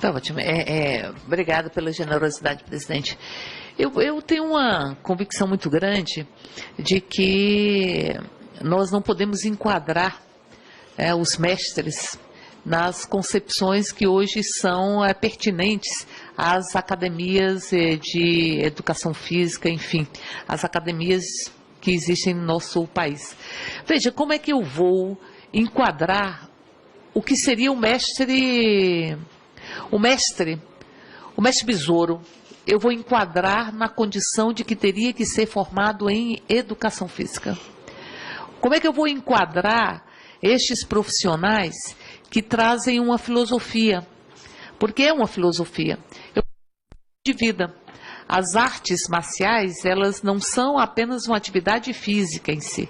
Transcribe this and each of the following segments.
Tá ótimo. Obrigada pela generosidade, presidente. Eu tenho uma convicção muito grande de que nós não podemos enquadrar os mestres nas concepções que hoje são pertinentes às academias de educação física, enfim, as academias que existem no nosso país. Veja, como é que eu vou enquadrar o que seria o mestre besouro? Eu vou enquadrar na condição de que teria que ser formado em educação física. Como é que eu vou enquadrar estes profissionais que trazem uma filosofia? Porque é uma filosofia. De vida. As artes marciais, elas não são apenas uma atividade física em si.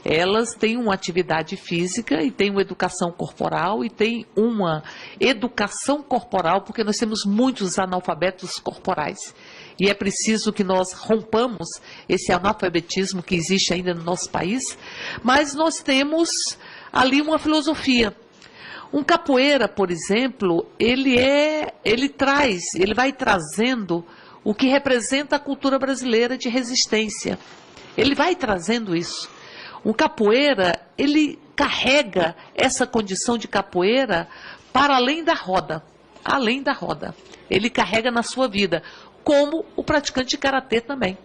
Elas têm uma atividade física e têm uma educação corporal e têm uma educação corporal, porque nós temos muitos analfabetos corporais. E é preciso que nós rompamos esse analfabetismo que existe ainda no nosso país, mas nós temos ali uma filosofia. Um capoeira, por exemplo, ele vai trazendo o que representa a cultura brasileira de resistência. Ele vai trazendo isso. Um capoeira, ele carrega essa condição de capoeira para além da roda. Além da roda. Ele carrega na sua vida, como o praticante de karatê também.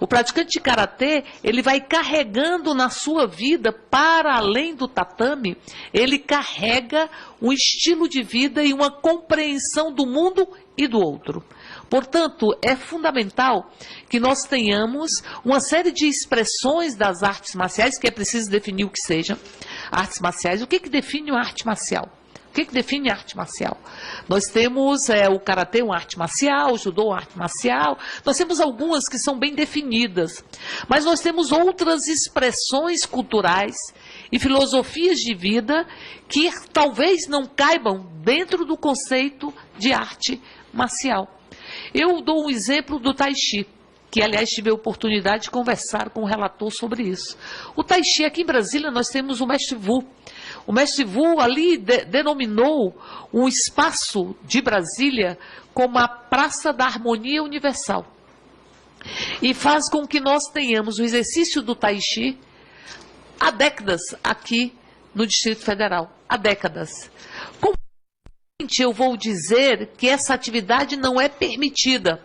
O praticante de karatê, ele vai carregando na sua vida, para além do tatame, ele carrega um estilo de vida e uma compreensão do mundo e do outro. Portanto, é fundamental que nós tenhamos uma série de expressões das artes marciais, que é preciso definir o que sejam artes marciais. O que define uma arte marcial? O que define a arte marcial? Nós temos o karatê, uma arte marcial, o judô, uma arte marcial. Nós temos algumas que são bem definidas, mas nós temos outras expressões culturais e filosofias de vida que talvez não caibam dentro do conceito de arte marcial. Eu dou um exemplo do Tai Chi, que, aliás, tive a oportunidade de conversar com o relator sobre isso. O Tai Chi, aqui em Brasília, nós temos o Mestre Wu. O Mestre Wu ali denominou um espaço de Brasília como a Praça da Harmonia Universal. E faz com que nós tenhamos o exercício do Tai Chi há décadas aqui no Distrito Federal. Há décadas. Como eu vou dizer que essa atividade não é permitida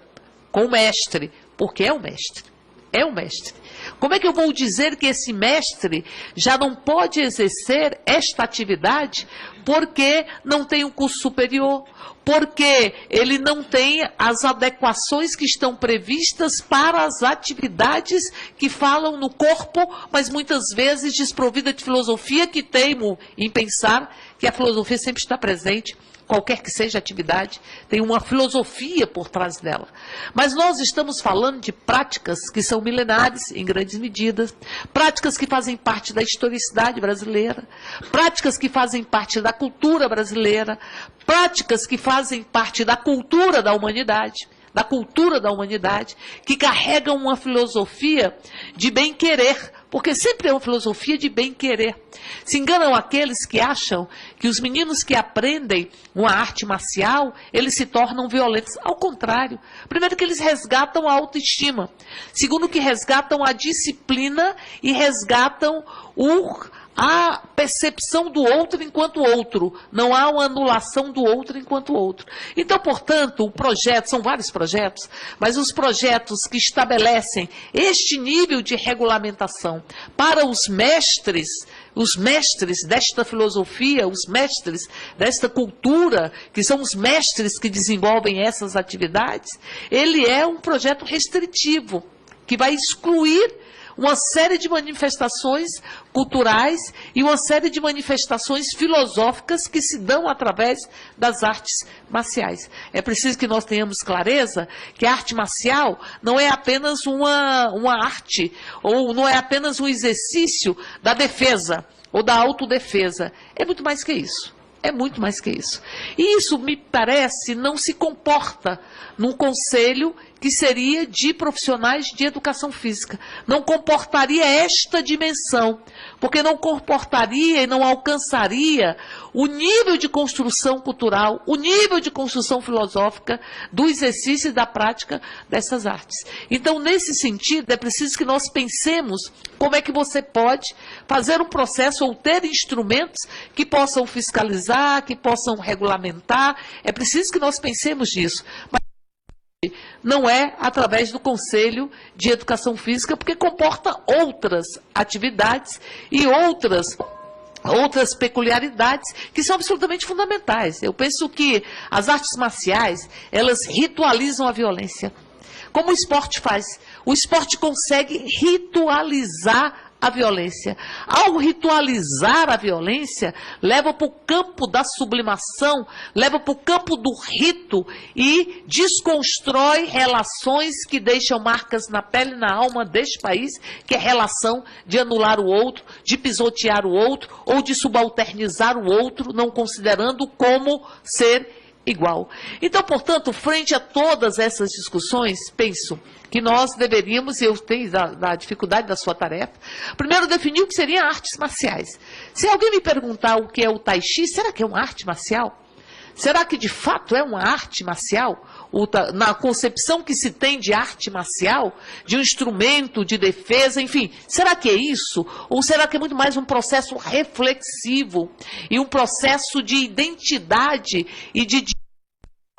com o mestre? Porque é o mestre. É o mestre. Como é que eu vou dizer que esse mestre já não pode exercer esta atividade porque não tem um curso superior, porque ele não tem as adequações que estão previstas para as atividades que falam no corpo, mas muitas vezes desprovida de filosofia, que teimo em pensar que a filosofia sempre está presente. Qualquer que seja a atividade, tem uma filosofia por trás dela. Mas nós estamos falando de práticas que são milenares, em grandes medidas, práticas que fazem parte da historicidade brasileira, práticas que fazem parte da cultura brasileira, práticas que fazem parte da cultura da humanidade, que carregam uma filosofia de bem-querer, porque sempre é uma filosofia de bem-querer. Se enganam aqueles que acham que os meninos que aprendem uma arte marcial, eles se tornam violentos. Ao contrário. Primeiro que eles resgatam a autoestima. Segundo que resgatam a disciplina e resgatam a percepção do outro enquanto outro. Não há uma anulação do outro enquanto outro. Então, portanto, o projeto, são vários projetos, mas os projetos que estabelecem este nível de regulamentação para os mestres desta filosofia, os mestres desta cultura, que são os mestres que desenvolvem essas atividades, ele é um projeto restritivo, que vai excluir uma série de manifestações culturais e uma série de manifestações filosóficas que se dão através das artes marciais. É preciso que nós tenhamos clareza que a arte marcial não é apenas uma arte, ou não é apenas um exercício da defesa ou da autodefesa. É muito mais que isso. É muito mais que isso. E isso, me parece, não se comporta num conselho que seria de profissionais de educação física. Não comportaria esta dimensão, porque não comportaria e não alcançaria o nível de construção cultural, o nível de construção filosófica do exercício e da prática dessas artes. Então, nesse sentido, é preciso que nós pensemos como é que você pode fazer um processo ou ter instrumentos que possam fiscalizar, que possam regulamentar. É preciso que nós pensemos nisso. Mas não é através do Conselho de Educação Física, porque comporta outras atividades e outras peculiaridades que são absolutamente fundamentais. Eu penso que as artes marciais, elas ritualizam a violência. Como o esporte faz? O esporte consegue ritualizar a violência. Ao ritualizar a violência, leva para o campo da sublimação, leva para o campo do rito e desconstrói relações que deixam marcas na pele e na alma deste país, que é a relação de anular o outro, de pisotear o outro ou de subalternizar o outro, não considerando como ser igual. Então, portanto, frente a todas essas discussões, penso que nós deveríamos, e eu tenho da dificuldade da sua tarefa, primeiro definir o que seriam artes marciais. Se alguém me perguntar o que é o Tai Chi, será que é uma arte marcial? Será que de fato é uma arte marcial? Na concepção que se tem de arte marcial, de um instrumento de defesa, enfim, será que é isso? Ou será que é muito mais um processo reflexivo e um processo de identidade e de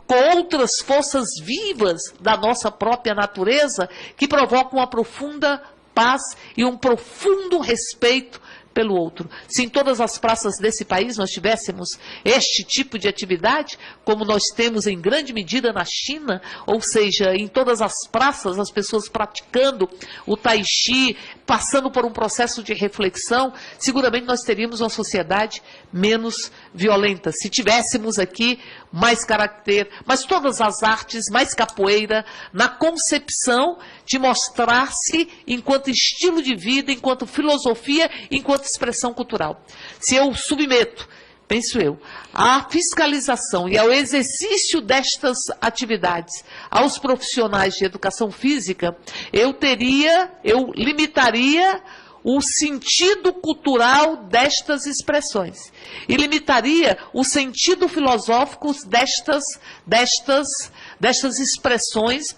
com outras forças vivas da nossa própria natureza que provocam uma profunda paz e um profundo respeito pelo outro? Se em todas as praças desse país nós tivéssemos este tipo de atividade, como nós temos em grande medida na China, ou seja, em todas as praças as pessoas praticando o Tai Chi, passando por um processo de reflexão, seguramente nós teríamos uma sociedade menos violenta. Se tivéssemos aqui mais caráter, mas todas as artes, mais capoeira, na concepção de mostrar-se enquanto estilo de vida, enquanto filosofia, enquanto expressão cultural. Se eu submeto, penso eu, à fiscalização e ao exercício destas atividades aos profissionais de educação física, eu limitaria o sentido cultural destas expressões e limitaria o sentido filosófico destas expressões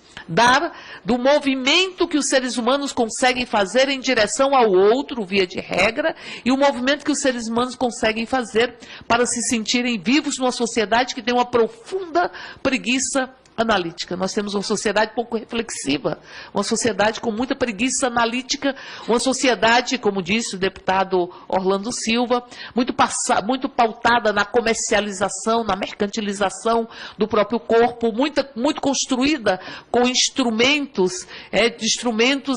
do movimento que os seres humanos conseguem fazer em direção ao outro, via de regra, e o movimento que os seres humanos conseguem fazer para se sentirem vivos numa sociedade que tem uma profunda preguiça analítica. Nós temos uma sociedade pouco reflexiva, uma sociedade com muita preguiça analítica, uma sociedade, como disse o deputado Orlando Silva, muito pautada na comercialização, na mercantilização do próprio corpo, muito construída com instrumentos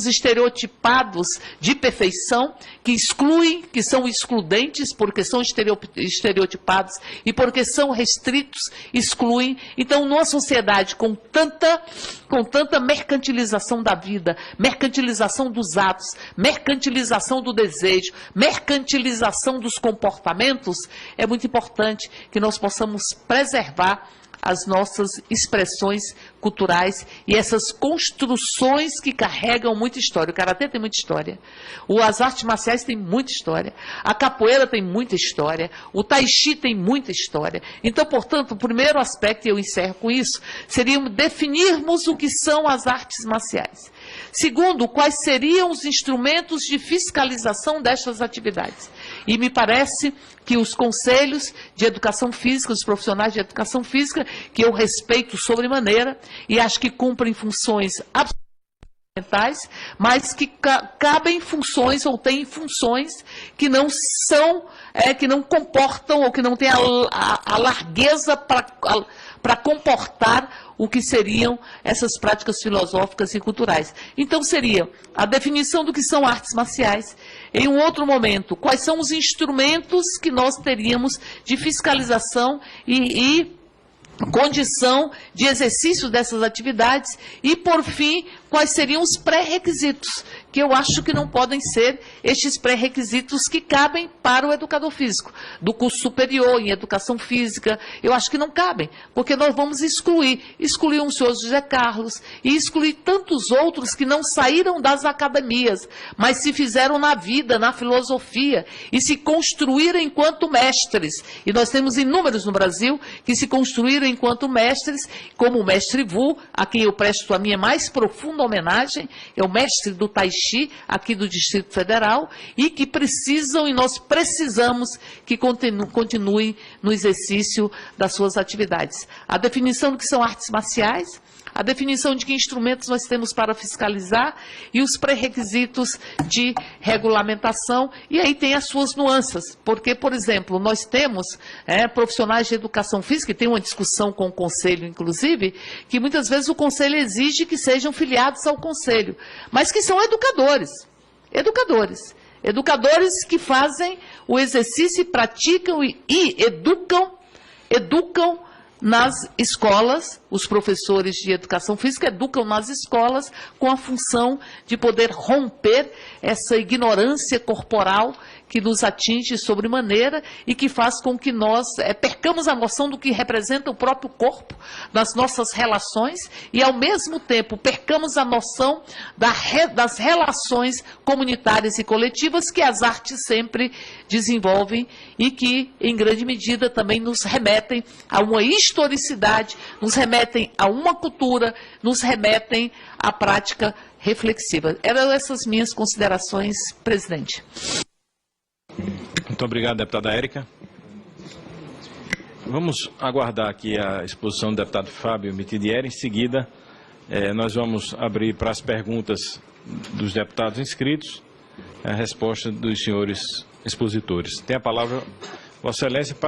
estereotipados de perfeição, que excluem, que são excludentes, porque são estereotipados e porque são restritos, excluem. Então, numa sociedade com tanta mercantilização da vida, mercantilização dos atos, mercantilização do desejo, mercantilização dos comportamentos, é muito importante que nós possamos preservar as nossas expressões culturais e essas construções que carregam muita história. O karatê tem muita história, as artes marciais têm muita história, a capoeira tem muita história, o tai chi tem muita história. Então, portanto, o primeiro aspecto, e eu encerro com isso, seria definirmos o que são as artes marciais. Segundo, quais seriam os instrumentos de fiscalização destas atividades. E me parece que os conselhos de educação física, os profissionais de educação física, que eu respeito sobremaneira e acho que cumprem funções fundamentais, mas que cabem funções ou têm funções que não são, que não comportam ou que não têm a largueza para comportar o que seriam essas práticas filosóficas e culturais. Então, seria a definição do que são artes marciais. Em um outro momento, quais são os instrumentos que nós teríamos de fiscalização e condição de exercício dessas atividades e, por fim, quais seriam os pré-requisitos que eu acho que não podem ser estes pré-requisitos que cabem para o educador físico. Do curso superior em educação física, eu acho que não cabem, porque nós vamos excluir um senhor José Carlos e excluir tantos outros que não saíram das academias, mas se fizeram na vida, na filosofia, e se construíram enquanto mestres. E nós temos inúmeros no Brasil que se construíram enquanto mestres, como o mestre Vu, a quem eu presto a minha mais profunda homenagem, é o mestre do Tai Chi, aqui do Distrito Federal, e que precisam, e nós precisamos que continuem no exercício das suas atividades. A definição do que são artes marciais, a definição de que instrumentos nós temos para fiscalizar e os pré-requisitos de regulamentação, e aí tem as suas nuances, porque, por exemplo, nós temos profissionais de educação física, e tem uma discussão com o Conselho, inclusive, que muitas vezes o Conselho exige que sejam filiados ao Conselho, mas que são educadores que fazem o exercício e praticam e educam nas escolas, os professores de educação física educam nas escolas com a função de poder romper essa ignorância corporal que nos atinge sobremaneira e que faz com que nós percamos a noção do que representa o próprio corpo nas nossas relações e, ao mesmo tempo, percamos a noção das relações comunitárias e coletivas que as artes sempre desenvolvem e que, em grande medida, também nos remetem a uma historicidade, nos remetem a uma cultura, nos remetem à prática reflexiva. Eram essas minhas considerações, presidente. Muito obrigado, deputada Érica. Vamos aguardar aqui a exposição do deputado Fábio Mitidieri. Em seguida, nós vamos abrir para as perguntas dos deputados inscritos, a resposta dos senhores expositores. Tem a palavra, Vossa Excelência, para